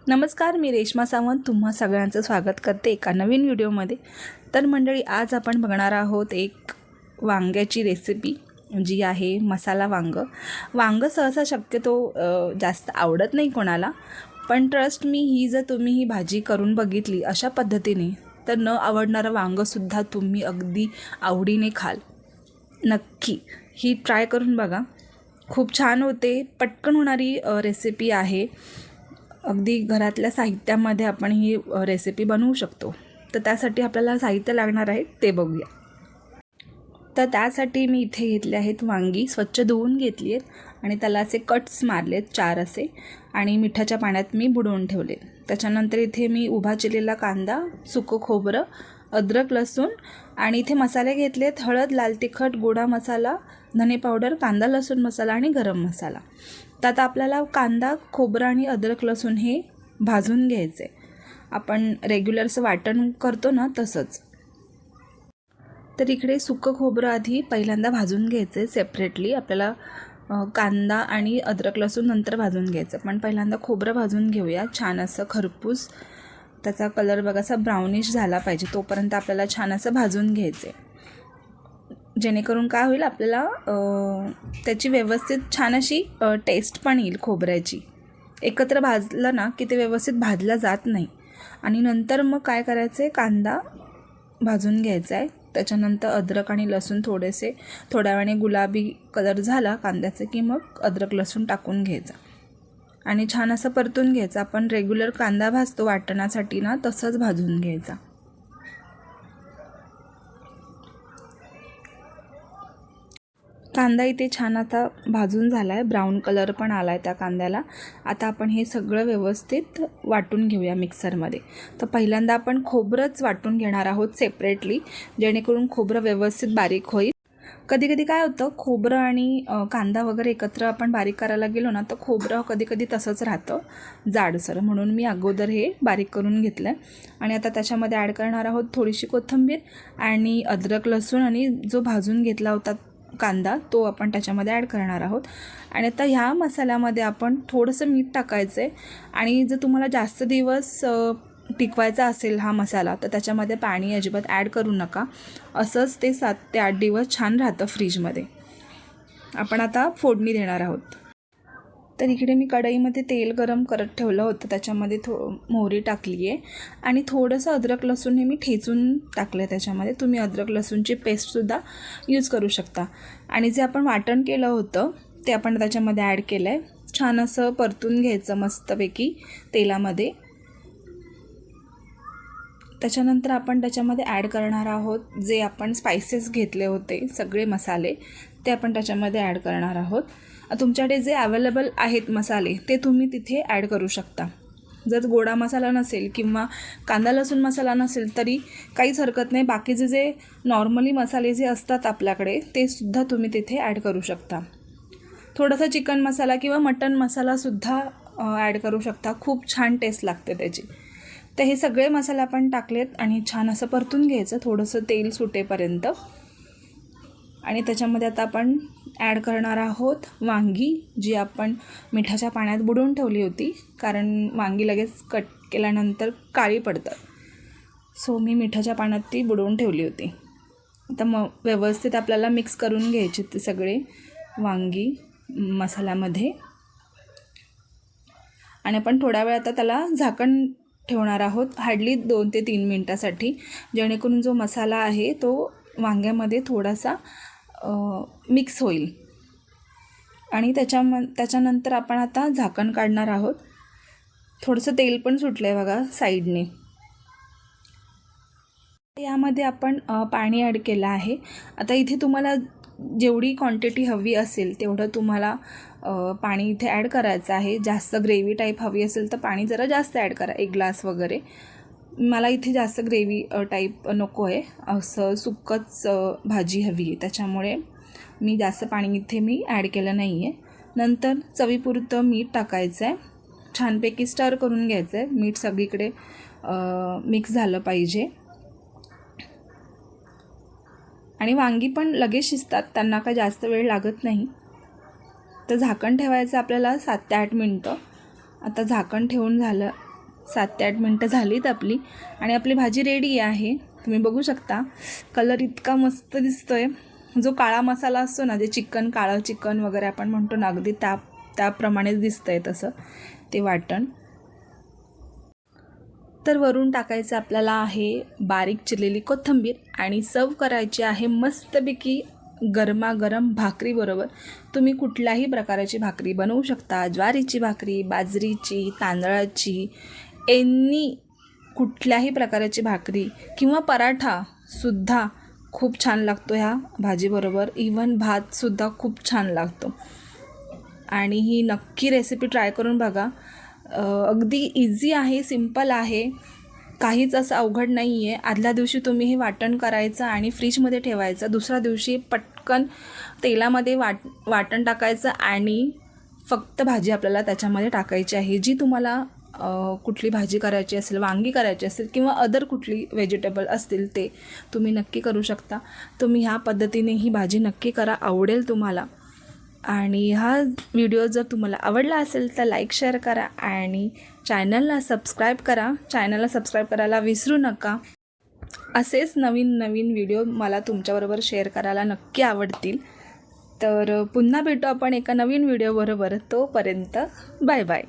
नमस्कार, मी रेश्मा सावंत तुम्हा सगळ्यांचं स्वागत करते एका नवीन व्हिडिओमध्ये. तर मंडळी, आज आपण बघणार आहोत एक वांग्याची रेसिपी जी आहे मसाला वांगं सहसा शक्यतो जास्त आवडत नाही कोणाला, पण ट्रस्ट मी, ही जर तुम्ही ही भाजी करून बघितली अशा पद्धतीने तर न आवडणारं वांगंसुद्धा तुम्ही अगदी आवडीने खाल. नक्की ही ट्राय करून बघा, खूप छान होते. पटकन होणारी रेसिपी आहे. अगदी घरातल्या साहित्यामध्ये आपण ही रेसिपी बनवू शकतो. तर त्यासाठी आपल्याला साहित्य लागणार आहे ते बघूया. तर त्यासाठी मी इथे घेतले आहेत वांगी, स्वच्छ धुवून घेतली आहेत आणि त्याला असे कट्स मारलेत 4 असे, आणि मिठाच्या पाण्यात मी बुडवून ठेवले. त्याच्यानंतर इथे मी उभा चिरलेला कांदा, सुकं खोबरं, अद्रक, लसूण आणि इथे मसाले घेतलेत: हळद, लाल तिखट, गोडा मसाला, धने पावडर, कांदा लसूण मसाला आणि गरम मसाला. तर आता आपल्याला कांदा, खोबरं आणि अद्रक लसूण हे भाजून घ्यायचे. आपण रेग्युलरचं वाटण करतो ना तसंच. तर इकडे सुकं खोबरं आधी पहिल्यांदा भाजून घ्यायचे सेपरेटली. आपल्याला कांदा आणि अद्रक लसूण नंतर भाजून घ्यायचं, पण पहिल्यांदा खोबरं भाजून घेऊया. छान असं खरपूस त्याचा कलर बघा असा ब्राउनिश झाला पाहिजे, तोपर्यंत आपल्याला छान असं भाजून घ्यायचे. जेणेकरून काय होईल, आपल्याला त्याची व्यवस्थित छान अशी टेस्ट पण येईल खोबऱ्याची. एकत्र भाजलं ना की ते व्यवस्थित भाजलं जात नाही. आणि नंतर मग काय करायचं आहे, कांदा भाजून घ्यायचा आहे. त्याच्यानंतर अद्रक आणि लसूण थोड्या वेळाने गुलाबी कलर झाला कांद्याचा की मग अद्रक लसूण टाकून घ्यायचा आणि छान असं परतून घ्यायचं. आपण रेग्युलर कांदा भाजतो वाटणासाठी ना, तसंच भाजून घ्यायचा. कांदा इथे छान आता भाजून झाला आहे, ब्राऊन कलर पण आला आहे त्या कांद्याला. आता आपण हे सगळं व्यवस्थित वाटून घेऊया मिक्सरमध्ये. तर पहिल्यांदा आपण खोबरंच वाटून घेणार आहोत सेपरेटली, जेणेकरून खोबरं व्यवस्थित बारीक होईल. कधी कधी काय होतं, खोबरं आणि कांदा वगैरे एकत्र आपण बारीक करायला गेलो ना तर खोबरं कधी कधी तसंच राहतं जाडसर, म्हणून मी अगोदर हे बारीक करून घेतलं आहे. आणि आता त्याच्यामध्ये ॲड करणार आहोत थोडीशी कोथिंबीर आणि अद्रक लसूण, आणि जो भाजून घेतला होता कांदा तो आपण त्याच्यामध्ये ॲड करणार आहोत. आणि आता ह्या मसाल्यामध्ये आपण थोडंसं मीठ टाकायचं आहे. आणि जर तुम्हाला जास्त दिवस टिकवायचा असेल हा मसाला तर त्याच्यामध्ये पाणी अजिबात ॲड करू नका. असंच ते 7 ते 8 दिवस छान राहतं फ्रीजमध्ये. आपण आता फोडणी देणार आहोत. तर इकडे मी कढईमध्ये तेल गरम करत ठेवलं होतं, त्याच्यामध्ये मोहरी टाकली आहे आणि थोडंसं अद्रक लसूण हे मी ठेचून टाकलं आहे त्याच्यामध्ये. तुम्ही अद्रक लसूणची पेस्टसुद्धा यूज करू शकता. आणि जे आपण वाटण केलं होतं ते आपण त्याच्यामध्ये ॲड केलं आहे. छान असं परतून घ्यायचं मस्तपैकी तेलामध्ये. त्याच्यानंतर आपण त्याच्यामध्ये ॲड करणार आहोत जे आपण स्पायसेस घेतले होते, सगळे मसाले ते आपण त्याच्यामध्ये ॲड करणार आहोत. तुमच्याकडे जे अवेलेबल आहेत मसाले ते तुम्ही तिथे ॲड करू शकता. जर गोडा मसाला नसेल किंवा कांदा लसूण मसाला नसेल तरी काहीच हरकत नाही. बाकीचे जे नॉर्मली मसाले जे असतात आपल्याकडे ते सुद्धा तुम्ही तिथे ॲड करू शकता. थोडासा चिकन मसाला किंवा मटन मसालासुद्धा ॲड करू शकता, खूप छान टेस्ट लागते त्याची. तर हे सगळे मसाले आपण टाकलेत आणि छान असं परतून घ्यायचं थोडंसं तेल सुटेपर्यंत. आणि त्याच्यामध्ये आता आपण ॲड करणार आहोत वांगी, जी आपण मिठाच्या पाण्यात बुडवून ठेवली होती, कारण वांगी लगेच कट केल्यानंतर काळी पडतात. सो मी मिठाच्या पाण्यात ती बुडवून ठेवली होती. आता मग व्यवस्थित आपल्याला मिक्स करून घ्यायचे ते सगळे वांगी मसाल्यामध्ये. आणि आपण थोडा वेळ आता त्याला झाकण ठेवणार आहोत, हार्डली 2 ते 3 मिनटासाठी, जेणेकरून जो मसाला आहे तो वांग्यामध्ये थोडासा मिक्स होईल. आणि त्याच्यानंतर आपण आता झाकण काढणार आहोत. थोडंसं तेल पण सुटलं आहे बघा साईडने. यामध्ये आपण पाणी ॲड केलं आहे. आता इथे तुम्हाला जेवढी क्वांटिटी हवी असेल तेवढं तुम्हाला पाणी इथे ॲड करायचं आहे. जास्त ग्रेव्ही टाईप हवी असेल तर पाणी जरा जास्त ॲड करा, 1 ग्लास वगैरे. मला इथे जास्त ग्रेव्ही टाईप नको आहे, असं सुक्कच भाजी हवी आहे, त्याच्यामुळे मी जास्त पाणी इथे मी ॲड केलं नाही आहे. नंतर चवीपुरतं मीठ टाकायचं आहे. छानपैकी स्टर करून घ्यायचं आहे. मीठ सगळीकडे मिक्स झालं पाहिजे. आणि वांगी पण लगेच शिजतात, त्यांना काय जास्त वेळ लागत नाही. तर झाकण ठेवायचं आपल्याला 7 ते 8 मिनटं. आता झाकण ठेवून झालं 7 ते 8 मिनटं झालीत आपली आणि आपली भाजी रेडी आहे. तुम्ही बघू शकता कलर इतका मस्त दिसतोय. जो काळा मसाला असतो ना, जे चिकन काळं चिकन वगैरे आपण म्हणतो ना, अगदी त्याप्रमाणेच दिसतंय तसं ते वाटण. तर वरून टाकायचं आपल्याला आहे बारीक चिरलेली कोथिंबीर आणि सर्व करायची आहे मस्तपैकी गरमागरम भाकरीबरोबर. तुम्ही कुठल्याही प्रकारची भाकरी बनवू शकता. ज्वारीची भाकरी, बाजरीची, तांदळाची, कुठल्याही प्रकारची भाकरी किंवा पराठासुद्धा खूप छान लागतो ह्या भाजीबरोबर. इव्हन भातसुद्धा खूप छान लागतो. आणि ही नक्की रेसिपी ट्राय करून बघा. अगदी इझी आहे, सिंपल आहे, काहीच असं अवघड नाही आहे. आदल्या दिवशी तुम्ही हे वाटण करायचं आणि फ्रीजमध्ये ठेवायचं. दुसऱ्या दिवशी पटकन तेलामध्ये वाटण टाकायचं आणि फक्त भाजी आपल्याला त्याच्यामध्ये टाकायची आहे. जी तुम्हाला कुठली भाजी करायची असेल, वांगी करायची असेल किंवा अदर कुठली व्हेजिटेबल असतील ते तुम्ही नक्की करू शकता. तुम्ही ह्या पद्धतीने ही भाजी नक्की करा, आवडेल तुम्हाला. आणि हा व्हिडिओ जर तुम्हाला आवडला असेल तर लाईक शेअर करा आणि चॅनलला सबस्क्राईब करा. चॅनलला सबस्क्राईब करायला विसरू नका. असेच नवीन नवीन व्हिडिओ मला तुमच्याबरोबर शेअर करायला नक्की आवडतील. तर पुन्हा भेटू आपण एका नवीन व्हिडिओबरोबर. तोपर्यंत बाय बाय.